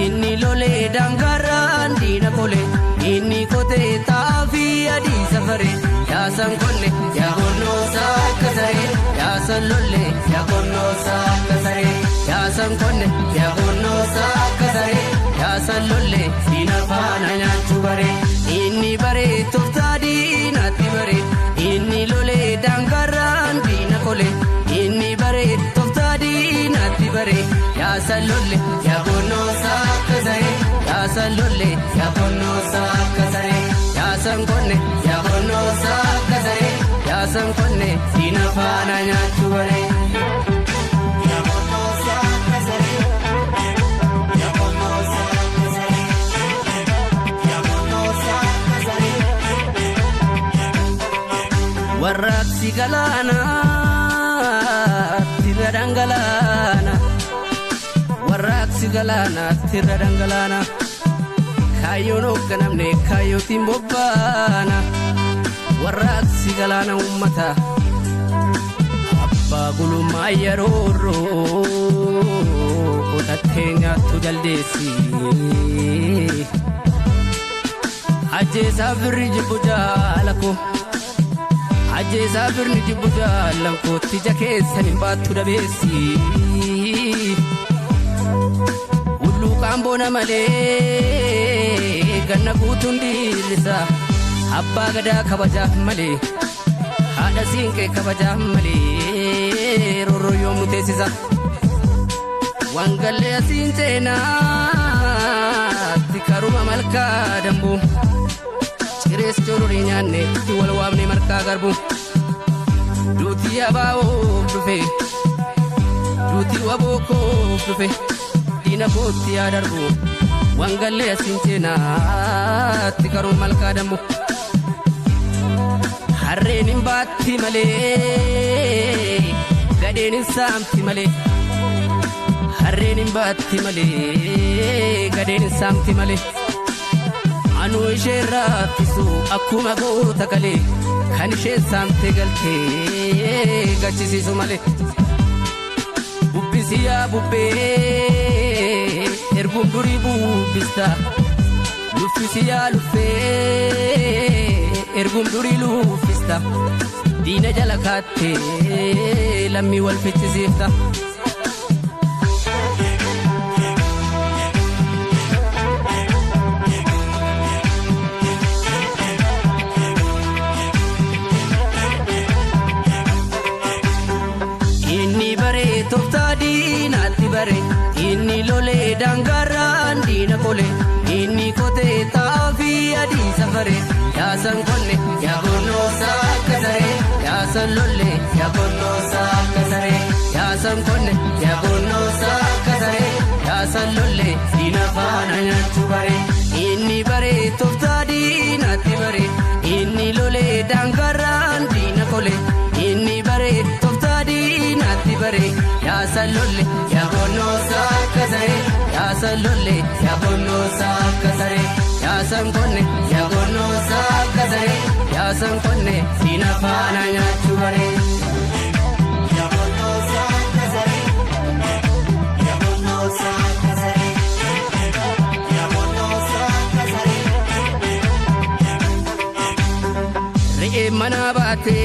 Inni lole dangaran dina kole inni kote taafi adi safare ya san konne ya honno sakasare ya san lolle ya honno sakasare ya san konne ya honno sakasare ya san lolle dina fana nyachu bare inni bare tofta dina tibare inni lole dangaran dina kole inni bare tofta dina tibare ya san lolle ya honno sakasare ya san lolle ya honno sakasare ya san konne ya honno sakasare ya san konne dina fana nyachu bare ya honno sakasare ya honno sakasare ya honno sakasare warraksi galana tiradangalana warraksi galana tiradangalana kayo no kanamne kayo timbobana warraksi galana ummata abba guluma yaroro kotatenya tu jaldesi ajje sabri jibujalako ajje sabri jibujalanko tijake sanin batu dabesi Kambona male ganna gutundi lisa abba gada kabaja male hada sinke kabaja male roro yomu tesisa wangale asintena tikaruma malka dambu chires jorori nyanne tiwal wamne marka garbu duti abao dufe duti waboko dufe Dina koti adarbu wangale asinchena tikaru malka dambu harrenin batti male gadenin samti male harrenin batti male gadenin samti male anu ishe raffisu akkuma goota kale kan ishe samte galte gachisisu male bubbisiya bubbee ergum duri bubbista luffisiya luffee ergum duri luffista diina jala kaatte lammi wal fechisiifta inni bare tofta diinatti bare inni lole dangaran dina kole inni kote taafi adi safare ya san konne ya honno sakasare ya san lolle ya honno sakasare ya san konne ya honno sakasare ya san lolle dina fana nyachu bare inni bare tofta diinatti bare inni lole dangaran dina kole inni bare tofta diinatti bare ya san lolle ya honno sakasare ya san lolle ya honno sakasare ya san konne ya honno sakasare ya san konne dina fana nyachu bare ya honno sakasare ya honno sakasare ya honno sakasare re'e mana baate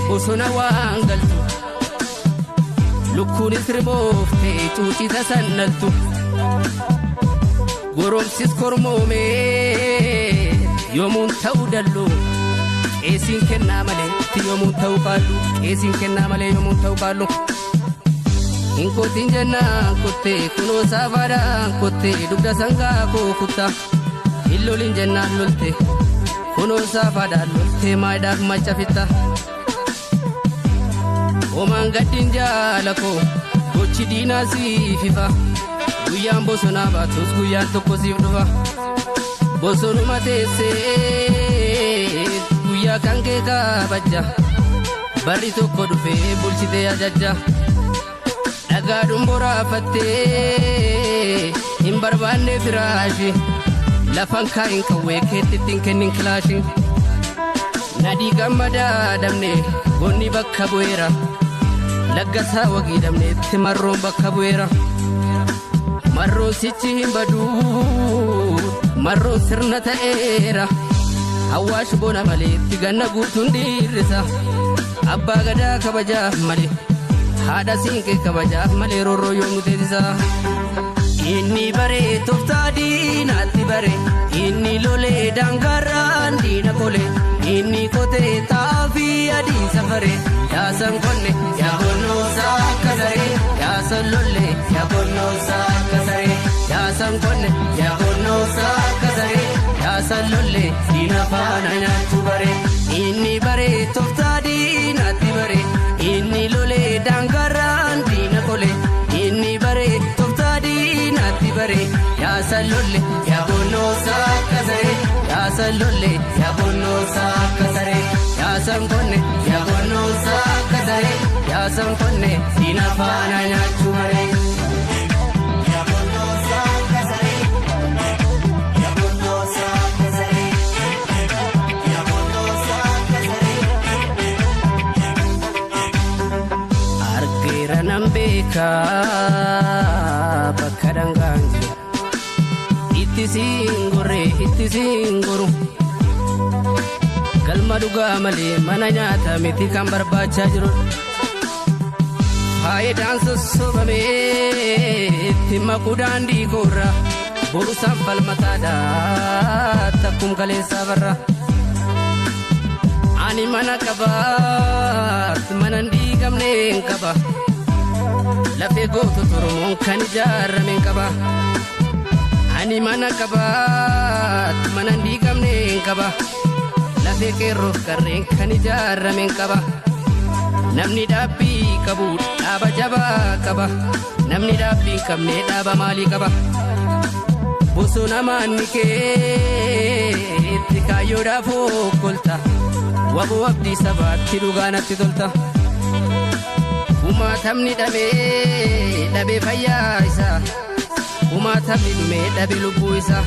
bosona wangaltu lukkuun sirboofte cuucita sannaltu goromsis kormoome yoomuun ta'uu dallu qeesiin kennaa malee yoomuun ta'uu qaallu qeesiin kennaa malee yoomuun ta'uu qaallu hin kootiin jennaan kottee kunoo saafaadhaan kottee dugda sangaa koo kutta hin lolin jennaan lolte kunoo saafaadhaan lolte maayidaaf macha fitta Oman gaddin jaalako gochi diinaa siififa guyyaan bosonaa baatus guyyaan tokko siif dhufa bosonuma teessee guyyaa kan kee kabaja barri tokko dhufee bulchitee ajajja dhagaadhuun boraafattee hin barbaanne firaashi lafan kaayin qawwee keettittiin kennin kilaashi nadhii gammadaa dhabne gonni bakka bu'eera laggasaa wagii dhabneetti marroon bakka bu'eera marroon sichi hin baduu marroon sirna ta'eera hawaash bona maleetti ganna guutuun dhiirrisa abbaa gadaa kabajaaf malee haadha siinqee kabajaaf malee roorroo yoomnu teessisa inni baree tooftaa diinaatti bare inni lolee daangarraan diina kole inni kotee taafii adii safare yaasan konne yaabonnoosaa akka saree yaasan lollee yaabonnoosaa akka saree yaasan konne yaabonnoosaa akka saree yaasan lollee diina faana nyaachuu bare inni baree tooftaa diinaatti bare inni lolee daangarraan diina kole inni baree tooftaa diinaatti bare yaasan lollee yaabonnoosaa akka saree yaasan lollee yaabonnoosaa akka saree yaasan konne yaabonnoosaa akka saree yaasan konne diina faana nyaachuu bare. Bakka dangaan itti siin goru galma dhugaa malee mana nyaata miti kan barbaachaa jiru faayidaan sossobamee itti maquu daandii koorra boru sanfal mataadhaa takkum kaleessaa barra ani mana qabaat mana hin diigamneen qaba lafee gootota Oromoon kan ijaarrameen qaba ani mana qabaat mana hin diigamneen qaba lafee qeerroof qarreen kan ijaarrameen qaba namni dhaabbii qabu dhaaba jabaa qaba namni dhaabbii hin qabne dhaaba maalii qaba bosona maanni keetti kaayyoodhaaf okkolta waboo abdii sabaatti dhugaanatti tolta umaatamni dhabee fayyaa isaa umaatamni dhumee dhabee lubbuu isaa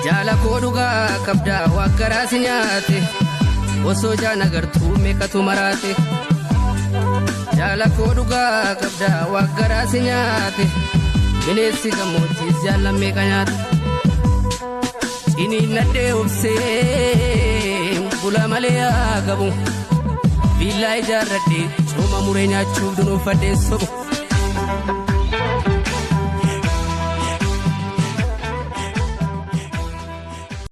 jaala koo dhugaa qabdaa waggaraas nyaate osoo jaan agartuu meeqatu maraate jaala koo dhugaa qabdaa waggaraas nyaate bineensi gammoojjiis jaallan meeqa nyaate ciniin nadhee obsee bula malee haa qabu viillaa ijaarradhee cooma muree nyaachuuf dunuuffadhee sobu.